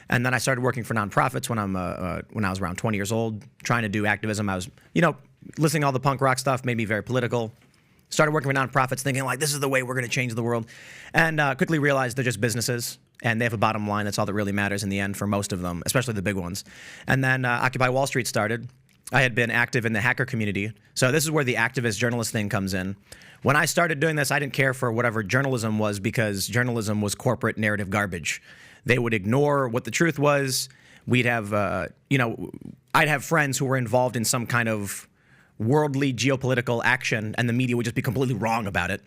And then I started working for nonprofits when I was around 20 years old, trying to do activism. I was, listening to all the punk rock stuff, made me very political. Started working for nonprofits thinking like, this is the way we're going to change the world. And quickly realized they're just businesses and they have a bottom line. That's all that really matters in the end for most of them, especially the big ones. And then Occupy Wall Street started. I had been active in the hacker community. So this is where the activist journalist thing comes in. When I started doing this, I didn't care for whatever journalism was because journalism was corporate narrative garbage. They would ignore what the truth was. We'd have, I'd have friends who were involved in some kind of worldly geopolitical action, and the media would just be completely wrong about it.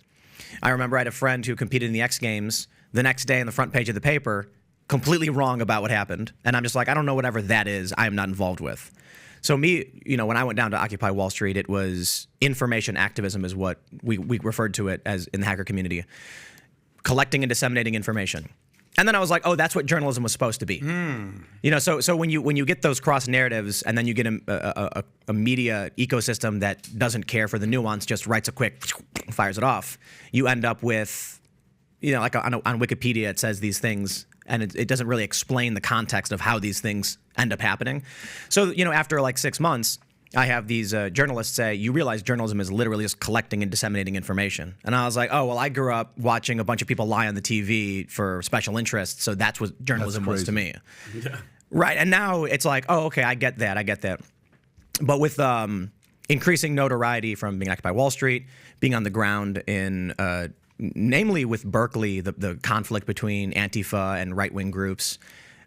I remember I had a friend who competed in the X Games. The next day on the front page of the paper, completely wrong about what happened. And I'm just like, I don't know whatever that is, I am not involved with. So me, when I went down to Occupy Wall Street, it was information activism is what we referred to it as in the hacker community. Collecting and disseminating information. And then I was like, oh, that's what journalism was supposed to be. So when you get those cross narratives and then you get a media ecosystem that doesn't care for the nuance, just writes a quick, fires it off, you end up with, like on Wikipedia it says these things and it doesn't really explain the context of how these things end up happening. So, after like 6 months, I have these journalists say, you realize journalism is literally just collecting and disseminating information. And I was like, oh, well, I grew up watching a bunch of people lie on the TV for special interests, so that's what journalism was to me. Yeah. Right, and now it's like, oh, okay, I get that. But with increasing notoriety from being Occupy Wall Street, being on the ground in, namely with Berkeley, the conflict between Antifa and right-wing groups,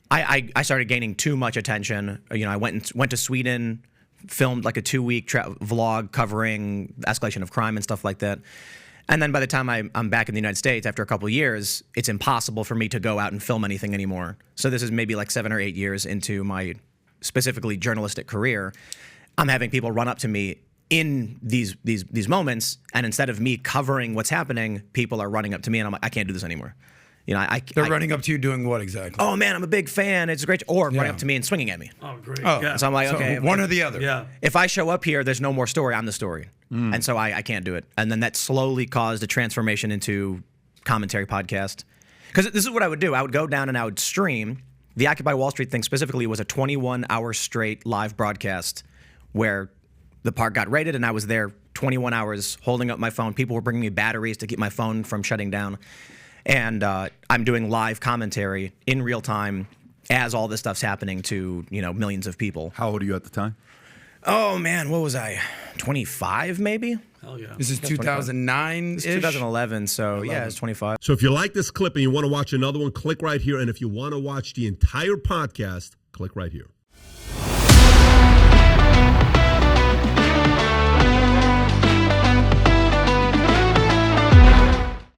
I started gaining too much attention. I went to Sweden, filmed like a 2-week vlog covering escalation of crime and stuff like that. And then by the time I'm back in the United States, after a couple of years, it's impossible for me to go out and film anything anymore. So this is maybe like 7 or 8 years into my specifically journalistic career. I'm having people run up to me in these moments, and instead of me covering what's happening, people are running up to me and I'm like, I can't do this anymore. They're running up to you doing what exactly? Oh man, I'm a big fan. It's great. Or running up to me and swinging at me. Oh, great. Oh. Yeah. So I'm like, okay. One or the other. Yeah. If I show up here, there's no more story. I'm the story. And so I can't do it. And then that slowly caused a transformation into commentary podcast. Because this is what I would do. I would go down and I would stream. The Occupy Wall Street thing specifically was a 21-hour straight live broadcast where the park got raided and I was there 21 hours holding up my phone. People were bringing me batteries to keep my phone from shutting down. And I'm doing live commentary in real time as all this stuff's happening to, millions of people. How old are you at the time? Oh, man, what was I? 25, maybe? Hell yeah. This is 2009-ish? It's 2011, so yeah, it's 25. So if you like this clip and you want to watch another one, click right here. And if you want to watch the entire podcast, click right here.